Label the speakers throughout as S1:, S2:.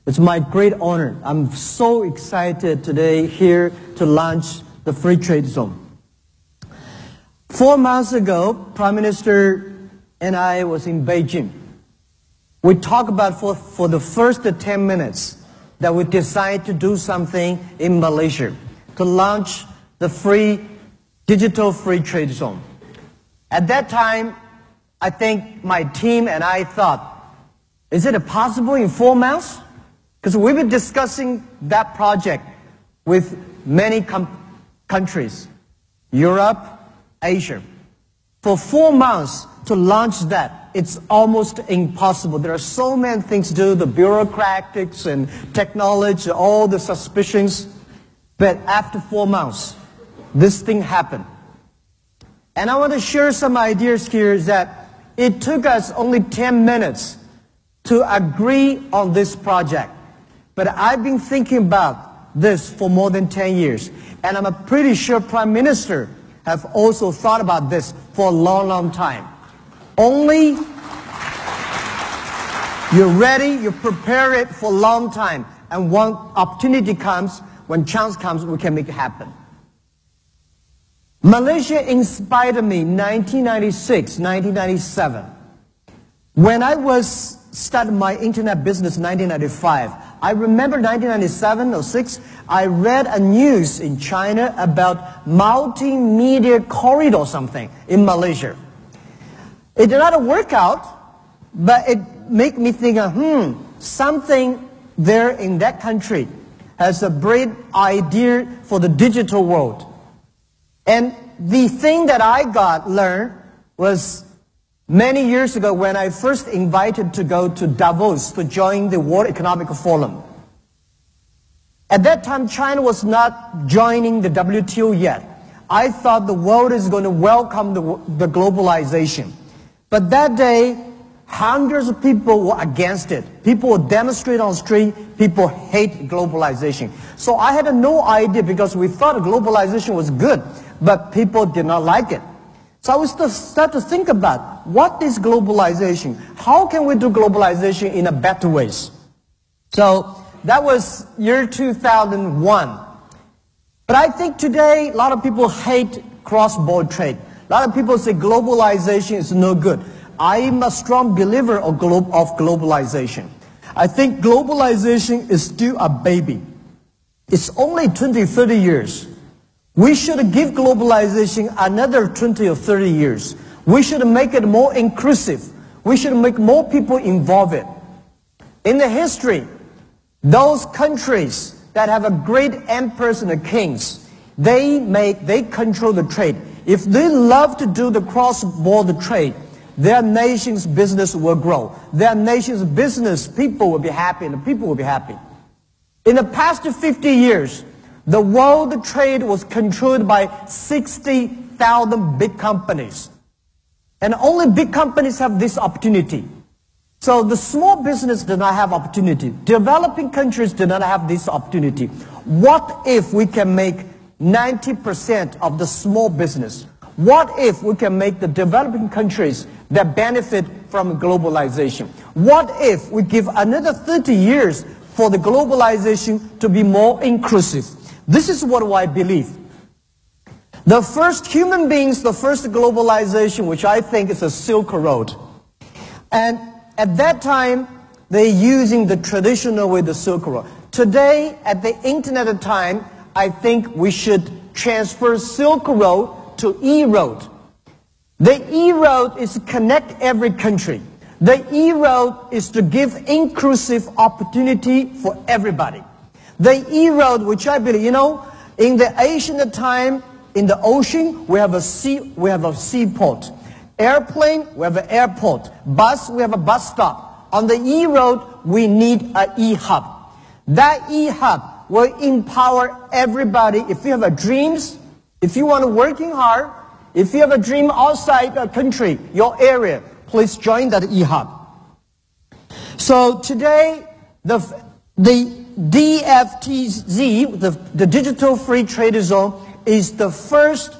S1: It's my great honor. I'm so excited today here to launch the Free Trade Zone. 4 months ago, Prime Minister and I was in Beijing. We talked about for the first 10 minutes that we decided to do something in Malaysia to launch the digital free trade zone. At that time, I think my team and I thought, is it possible in 4 months? Because we've been discussing that project with many countries, Europe, Asia. For 4 months to launch that, it's almost impossible. There are so many things to do, the bureaucratics and technology, all the suspicions. But after 4 months, this thing happened. And I want to share some ideas here that it took us only 10 minutes to agree on this project. But I've been thinking about this for more than 10 years. And I'm pretty sure Prime Minister have also thought about this for a long, long time. Only you're ready, you prepare it for a long time. And when opportunity comes, when chance comes, we can make it happen. Malaysia inspired me in 1996, 1997. When I was starting my internet business in 1995, I remember 1997 or 6, I read a news in China about multimedia corridor or something in Malaysia. It did not work out, but it made me think, something there in that country has a great idea for the digital world. And the thing that I learned was many years ago when I first invited to go to Davos to join the World Economic Forum. At that time, China was not joining the WTO yet. I thought the world is going to welcome the globalization. But that day, hundreds of people were against it. People would demonstrate on the street. People hate globalization. So I had no idea because we thought globalization was good, but people did not like it. So I was to start to think about what is globalization? How can we do globalization in a better ways? So that was year 2001. But I think today a lot of people hate cross-border trade. A lot of people say globalization is no good. I am a strong believer of globalization. I think globalization is still a baby. It's only 20, 30 years. We should give globalization another 20 or 30 years. We should make it more inclusive. We should make more people involved in it. In the history, those countries that have a great emperors and kings, they control the trade. If they love to do the cross-border trade, their nation's business will grow. Their nation's business people will be happy and the people will be happy. In the past 50 years, the world trade was controlled by 60,000 big companies. And only big companies have this opportunity. So the small business did not have opportunity. Developing countries did not have this opportunity. What if we can make 90% of the small business? What if we can make the developing countries that benefit from globalization? What if we give another 30 years for the globalization to be more inclusive? This is what I believe. The first human beings, the first globalization, which I think is a Silk Road. And at that time, they're using the traditional way, the Silk Road. Today, at the internet time, I think we should transfer Silk Road to E-Road. The E-Road is to connect every country. The E-Road is to give inclusive opportunity for everybody. The E-Road, which I believe, in the ancient time, in the ocean, we have a seaport. Airplane, we have an airport. Bus, we have a bus stop. On the E-Road, we need an E-Hub. That E-Hub will empower everybody. If you have a dreams, if you want to working hard, if you have a dream outside the country, your area, please join that E-Hub. So today, the DFTZ, the Digital Free Trade Zone, is the first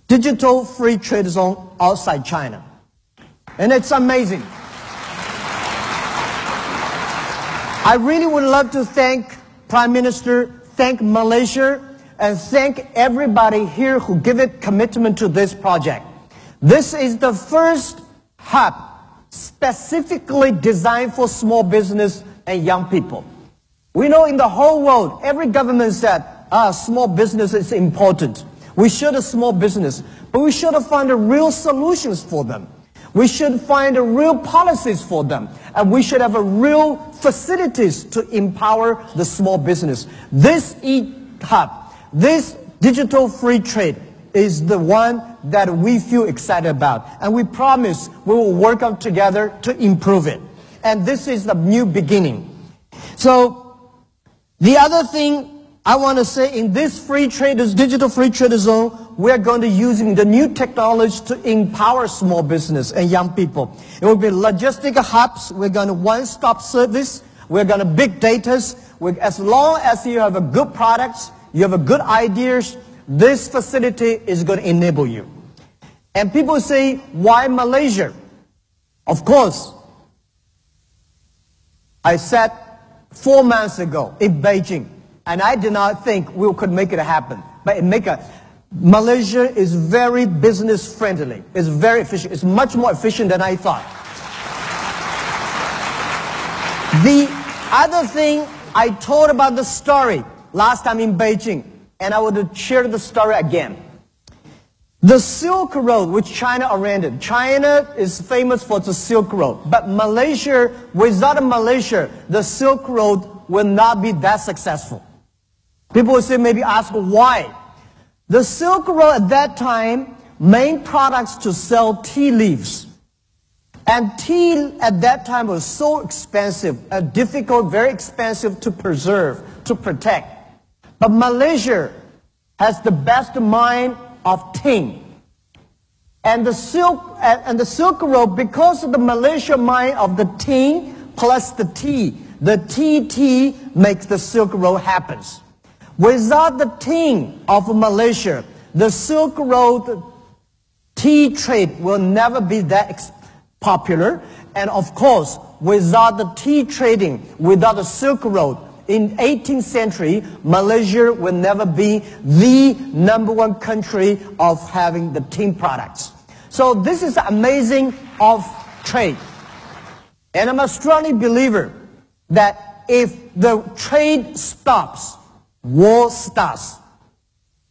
S1: digital free trade zone outside China. And it's amazing. I really would love to thank Prime Minister, thank Malaysia, and thank everybody here who give it commitment to this project. This is the first hub specifically designed for small business and young people. We know in the whole world, every government said, small business is important. We should have small business, but we should have found real solutions for them. We should find real policies for them, and we should have real facilities to empower the small business. This e-hub, this digital free trade is the one that we feel excited about, and we promise we will work out together to improve it. And this is the new beginning. So the other thing I want to say, in this free trade, this digital free trade zone, we are going to using the new technology to empower small business and young people. It will be logistical hubs. We're going to one-stop service. We're going to big data. As long as you have a good products, you have a good ideas, this facility is going to enable you. And people say, why Malaysia? Of course, I said 4 months ago in Beijing, and I did not think we could make it happen. But Malaysia is very business friendly. It's very efficient. It's much more efficient than I thought. The other thing, I told about the story last time in Beijing, and I would share the story again. The Silk Road, which China oriented. China is famous for the Silk Road. But Malaysia, without Malaysia, the Silk Road will not be that successful. People will say, maybe ask why. The Silk Road at that time, main products to sell tea leaves. And tea at that time was so expensive, difficult, very expensive to preserve, to protect. But Malaysia has the best mine of tin. And the Silk Road, because of the Malaysia mine of the tin plus the tea makes the Silk Road happens. Without the tin of Malaysia, the Silk Road tea trade will never be that popular. And of course, without the tea trading, without the Silk Road, in 18th century, Malaysia will never be the #1 country of having the tin products. So this is amazing of trade. And I'm a strong believer that if the trade stops, war starts.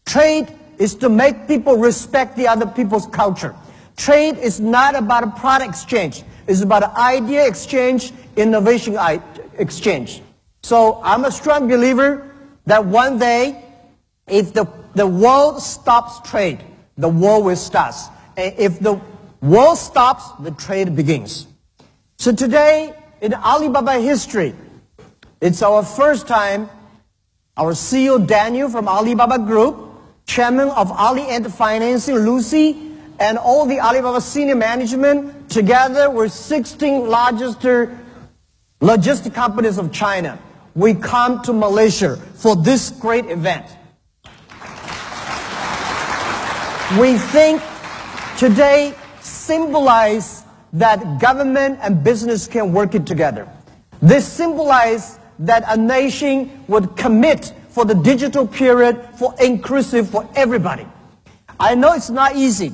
S1: Trade is to make people respect the other people's culture. Trade is not about a product exchange. It's about an idea exchange, innovation exchange. So I'm a strong believer that one day, if the world stops trade, the war will start. And if the world stops, the trade begins. So today, in Alibaba history, it's our first time, our CEO Daniel from Alibaba Group, Chairman of Ali Ant Financing, Lucy, and all the Alibaba senior management, together with 16 largest logistic companies of China, we come to Malaysia for this great event. We think today symbolize that government and business can work it together. This symbolize that a nation would commit for the digital period, for inclusive for everybody. I know it's not easy.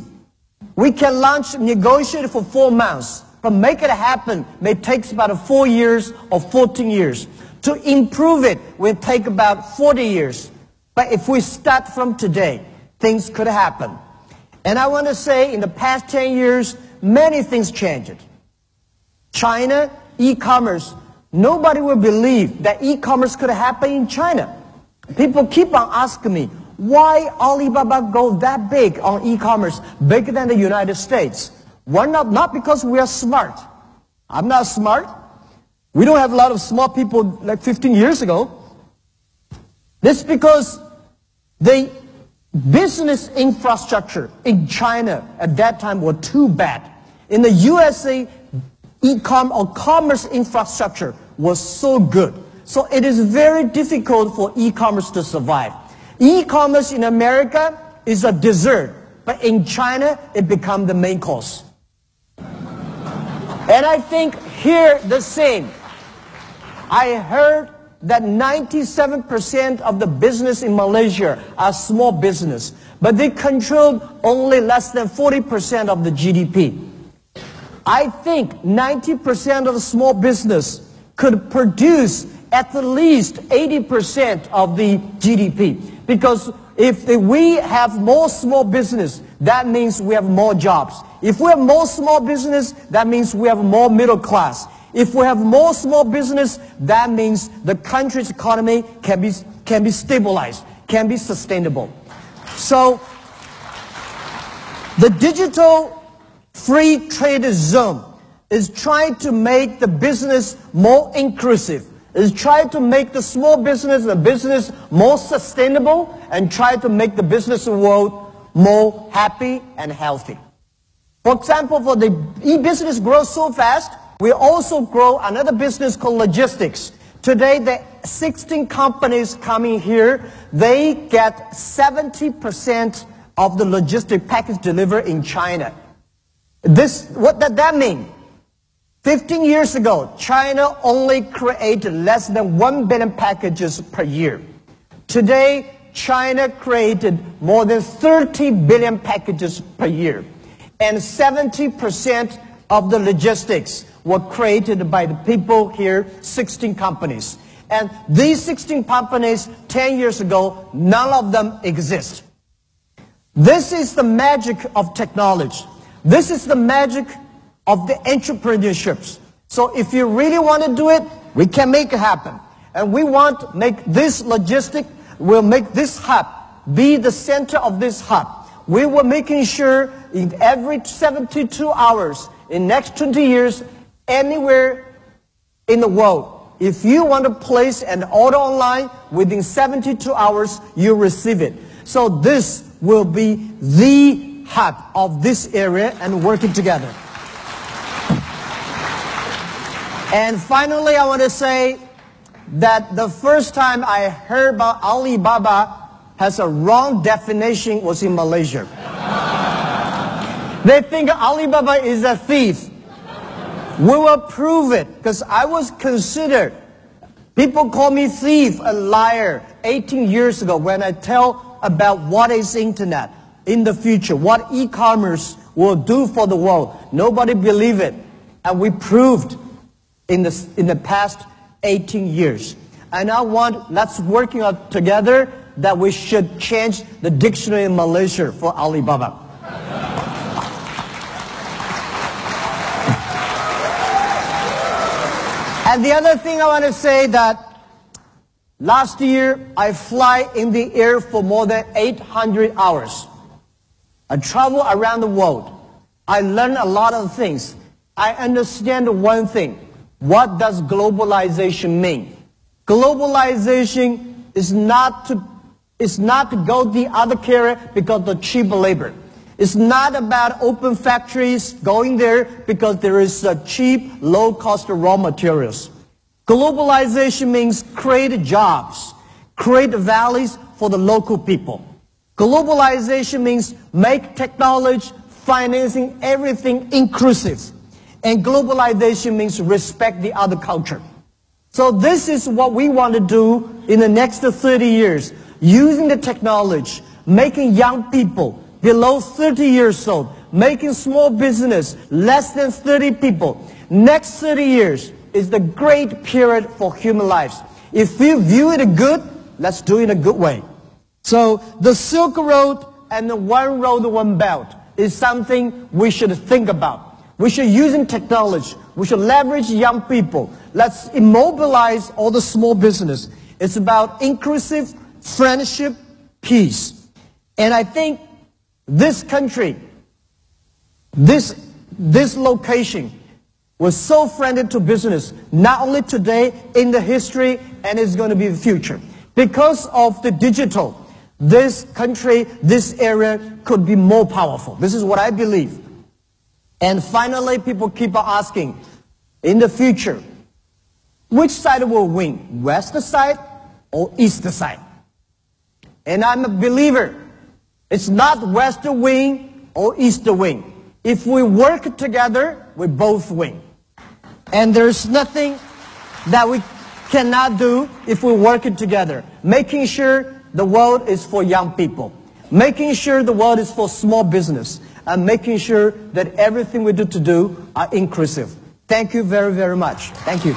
S1: We can launch, negotiate for 4 months, but make it happen may take about 4 years or 14 years. To improve it will take about 40 years. But if we start from today, things could happen. And I want to say, in the past 10 years, many things changed. China, e-commerce, nobody will believe that e-commerce could happen in China. People keep on asking me, why Alibaba go that big on e-commerce, bigger than the United States? Why not because we are smart. I'm not smart. We don't have a lot of smart people like 15 years ago. This is because the business infrastructure in China at that time was too bad. In the USA, commerce infrastructure was so good. So it is very difficult for e-commerce to survive. E-commerce in America is a dessert, but in China, it becomes the main course. And I think here the same. I heard that 97% of the business in Malaysia are small business, but they control only less than 40% of the GDP. I think 90% of the small business could produce at least 80% of the GDP. Because if we have more small business, that means we have more jobs. If we have more small business, that means we have more middle class. If we have more small business, that means the country's economy can be stabilized, can be sustainable. So the digital free trade zone is trying to make the business more inclusive, is trying to make the small business, the business more sustainable, and try to make the business world more happy and healthy. For example, for the e-business grows so fast, we also grow another business called logistics. Today, the 16 companies coming here, they get 70% of the logistic package delivered in China. What does that mean? 15 years ago, China only created less than 1 billion packages per year. Today, China created more than 30 billion packages per year. And 70% of the logistics were created by the people here, 16 companies. And these 16 companies, 10 years ago, none of them exist. This is the magic of technology. This is the magic of the entrepreneurships. So if you really want to do it, we can make it happen. And we want to make this logistic, we'll make this hub be the center of this hub. We were making sure in every 72 hours, in next 20 years, anywhere in the world, if you want to place an order online, within 72 hours, you receive it. So this will be the hub of this area and working together. And finally, I want to say that the first time I heard about Alibaba has a wrong definition was in Malaysia. They think Alibaba is a thief. We will prove it, because I was considered, people call me thief, a liar, 18 years ago when I tell about what is internet in the future, what e-commerce will do for the world. Nobody believed it, and we proved in the past 18 years. And I want, let's working out together that we should change the dictionary in Malaysia for Alibaba. And the other thing I want to say that last year I fly in the air for more than 800 hours. I travel around the world. I learn a lot of things. I understand one thing. What does globalization mean? Globalization is not to go the other carrier because of the cheap labor. It's not about open factories going there because there is cheap, low-cost raw materials. Globalization means create jobs, create values for the local people. Globalization means make technology, financing, everything inclusive. And globalization means respect the other culture. So this is what we want to do in the next 30 years, using the technology, making young people below 30 years old, making small business less than 30 people. Next 30 years is the great period for human lives. If we view it good, let's do it in a good way. So the Silk Road and the One Road, One Belt is something we should think about. We should use technology. We should leverage young people. Let's immobilize all the small business. It's about inclusive friendship, peace. And I think this country, this location was so friendly to business, not only today, in the history, and it's going to be the future. Because of the digital, this country, this area could be more powerful. This is what I believe. And finally, people keep on asking, in the future, which side will win, west side or east side? And I'm a believer. It's not west wing or east wing. If we work together, we both win. And there's nothing that cannot do if we're working together. Making sure the world is for young people. Making sure the world is for small business. And making sure that everything we do are inclusive. Thank you very, very much. Thank you.